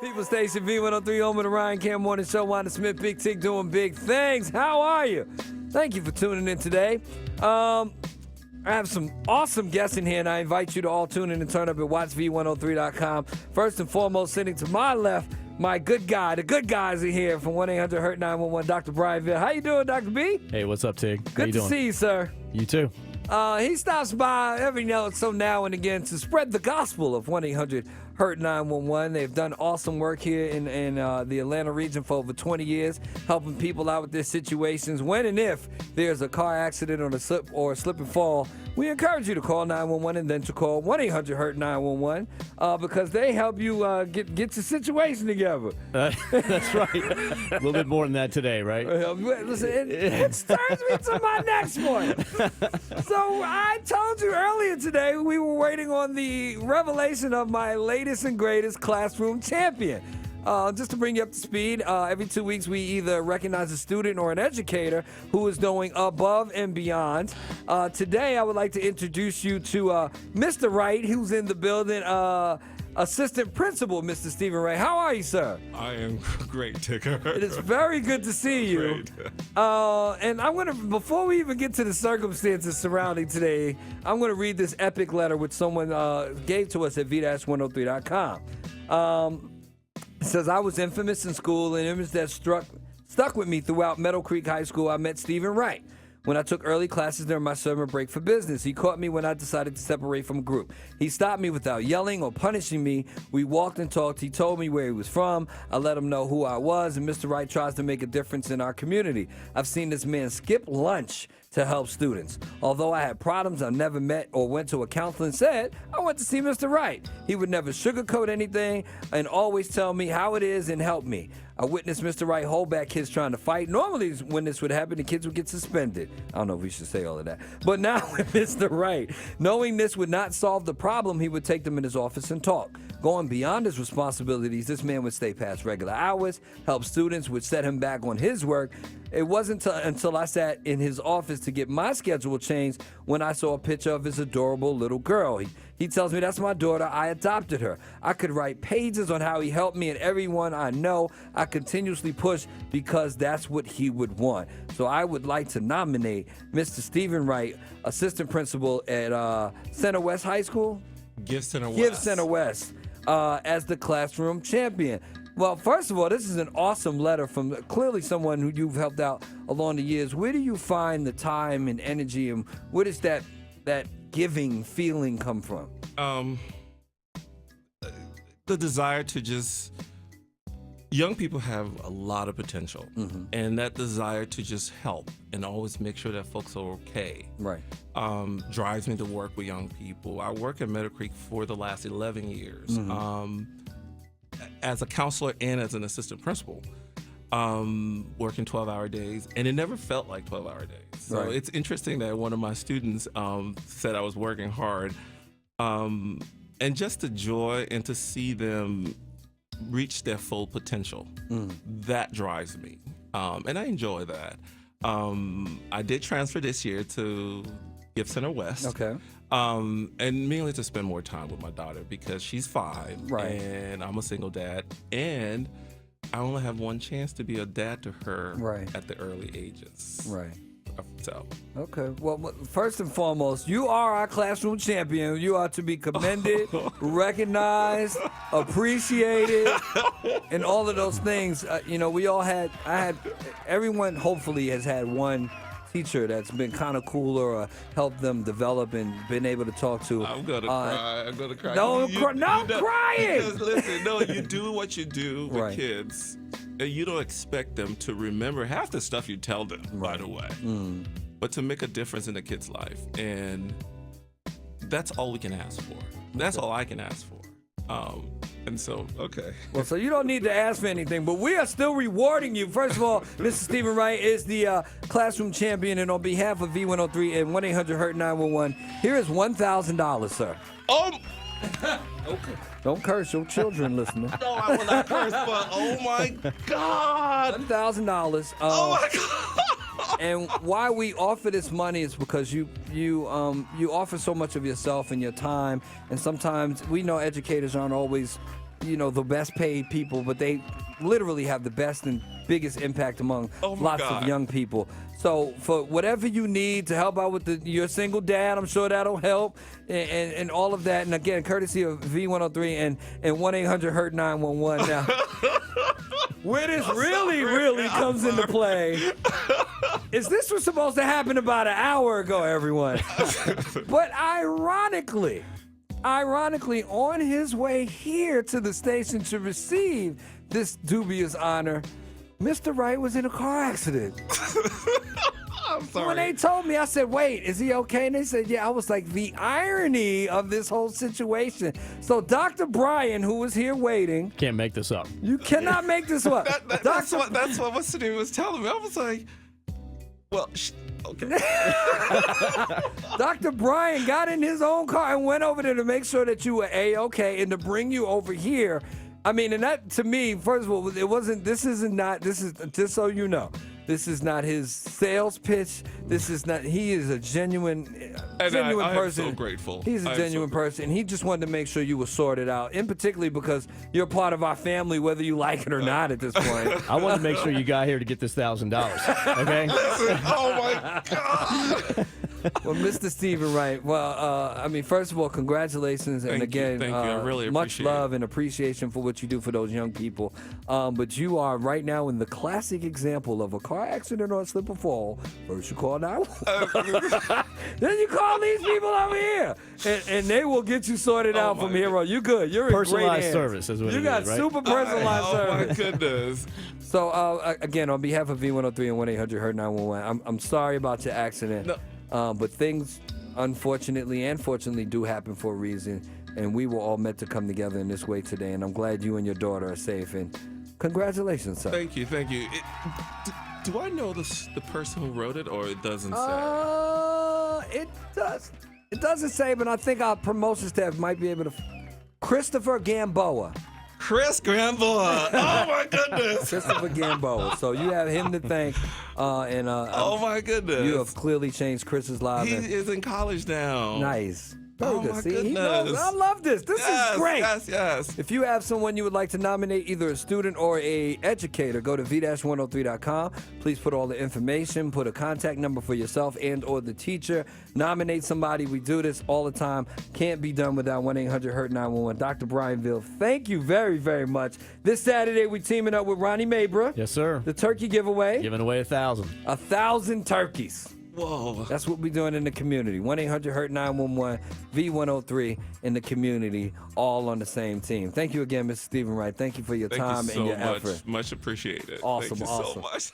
People Station V103, home of the Ryan Cam Morning Show. Wanda Smith, Big Tick doing big things. How are you? Thank you for tuning in today. I have some awesome guests in here, and I invite you to all tune in and turn up at watchv103.com. First and foremost, sitting to my left, my good guy. The good guys are here from 1-800-HURT-911, Dr. Brian Ville. How you doing, Dr. B? Hey, what's up, Tig? How Good you to doing? see you, sir. You too. He stops by every now and again to spread the gospel of 1-800-HURT-911. They've done awesome work here in the Atlanta region for over 20 years, helping people out with their situations. When and if there's a car accident or a slip and fall, we encourage you to call 911 and then to call 1-800-HURT-911 because they help you get your situation together. That's right. A little bit more than that today, right? Listen, it turns me to my next point. So I told you earlier today we were waiting on the revelation of my latest and greatest classroom champion. Just to bring you up to speed, every 2 weeks we either recognize a student or an educator who is going above and beyond. Today I would like to introduce you to Mr. Wright, who's in the building. Assistant Principal, Mr. Stephen Wright. How are you, sir? I am great, Ticker. It is very good to see you. Great. And I'm gonna, before we even get to the circumstances surrounding today, I'm gonna read this epic letter which someone gave to us at v-103.com. It says, I was infamous in school, and image that stuck with me throughout Meadow Creek High School. I met Stephen Wright when I took early classes during my summer break for business. He caught me when I decided to separate from a group. He stopped me without yelling or punishing me. We walked and talked. He told me where he was from. I let him know who I was, and Mr. Wright tries to make a difference in our community. I've seen this man skip lunch to help students. Although I had problems I never met or went to a counselor and said, I went to see Mr. Wright. He would never sugarcoat anything and always tell me how it is and help me. I witnessed Mr. Wright hold back kids trying to fight. Normally, when this would happen, the kids would get suspended. I don't know if we should say all of that. But now with Mr. Wright, knowing this would not solve the problem, he would take them in his office and talk. Going beyond his responsibilities, this man would stay past regular hours, help students, would set him back on his work. It wasn't until I sat in his office to get my schedule changed when I saw a picture of his adorable little girl. He tells me that's my daughter. I adopted her. I could write pages on how he helped me and everyone I know. I continuously push because that's what he would want. So I would like to nominate Mr. Stephen Wright, Assistant Principal at Center West High School. Give Center West. Give Center West as the classroom champion. Well, first of all, this is an awesome letter from clearly someone who you've helped out along the years. Where do you find the time and energy, and where does that giving feeling come from? The desire to just... Young people have a lot of potential, and that desire to just help and always make sure that folks are okay. Right. Drives me to work with young people. I work at Meadow Creek for the last 11 years. As a counselor and as an assistant principal, working 12-hour days, and it never felt like 12-hour days. So Right. it's interesting that one of my students said I was working hard, and just the joy and to see them reach their full potential, that drives me, and I enjoy that. I did transfer this year to Give Center West. Okay. And mainly to spend more time with my daughter because she's 5, Right. and I'm a single dad, and I only have one chance to be a dad to her Right. at the early ages. Right. So, Okay. Well, first and foremost, you are our classroom champion. You are to be commended, recognized, appreciated, and all of those things. Everyone hopefully has had one teacher that's been kind of cooler or helped them develop and been able to talk to. I'm gonna cry. I'm gonna cry. Don't cry. No crying. Because listen, no, you do what you do with Right. kids, and you don't expect them to remember half the stuff you tell them, by the way. But to make a difference in a kid's life, and that's all we can ask for. That's all I can ask for. And so, okay. Well, so you don't need to ask for anything, but we are still rewarding you. First of all, Mr. Stephen Wright is the classroom champion, and on behalf of V103 and 1-800-HURT-911, here is $1,000, sir. Okay. Don't curse your children listening. No, I will not curse, but oh my God. $1,000. Oh my God. And why we offer this money is because you offer so much of yourself and your time, and sometimes we know educators aren't always the best paid people, but they literally have the best and biggest impact among Oh my lots God. of young people. So for whatever you need to help out with your single dad, I'm sure that'll help, and all of that. And again, courtesy of V103 and 1-800-HURT-911. Now, where this really comes into play is this was supposed to happen about an hour ago, everyone. But ironically, on his way here to the station to receive this dubious honor, Mr. Wright was in a car accident. I'm sorry. When they told me, I said, wait, is he okay? And they said, yeah. I was like, the irony of this whole situation. So Dr. Brian, who was here waiting. Can't make this up. You cannot make this up. That's what what's the name was telling me. I was like, well, okay. Dr. Brian got in his own car and went over there to make sure that you were A-okay and to bring you over here. I mean, and that, to me, first of all, this is just so you know, this is not his sales pitch. He is a genuine person. I'm so grateful. He's a genuine person. He just wanted to make sure you were sorted out, and particularly because you're part of our family, whether you like it or not at this point. I wanted to make sure you got here to get this $1,000. Okay. Listen, oh my God. Well, Mr. Stephen Wright, first of all, congratulations. And Thank you. again, Thank you. I really much appreciate love and appreciation for what you do for those young people. But you are right now in the classic example of a car accident or a slip or fall. First you call 911. Then you call these people over here. And they will get you sorted out from here on. You good. You're in great Personalized hands. service is what you it got is, right? super personalized service. Oh my goodness. So, again, on behalf of V103 and 1-800-HURT-911, I'm sorry about your accident. No. But things, unfortunately and fortunately, do happen for a reason. And we were all meant to come together in this way today. And I'm glad you and your daughter are safe. And congratulations, sir. Thank you. Do I know the person who wrote it, or it doesn't say? It does. It doesn't say, but I think our promotion staff might be able to. Christopher Gamboa. Chris Gamboa. Oh my goodness. Christopher Gamboa. So you have him to thank. Oh my goodness. You have clearly changed Chris's life. He is in college now. Nice. Very Oh good. my See, he goodness. knows. I love this. This is great. Yes. If you have someone you would like to nominate, either a student or a educator, go to v-103.com. Please put all the information, put a contact number for yourself and or the teacher. Nominate somebody. We do this all the time. Can't be done without 1-800-HURT-911. Dr. Brianville, thank you very, very much. This Saturday, we're teaming up with Ronnie Mabra. Yes, sir. The turkey giveaway. Giving away 1,000. 1,000 turkeys. Whoa. That's what we're doing in the community. 1-800-HURT-911, V103 in the community, all on the same team. Thank you again, Mr. Stephen Wright. Thank you for your time Thank you so and your much. effort. Much appreciated. Awesome, Thank you awesome. so much.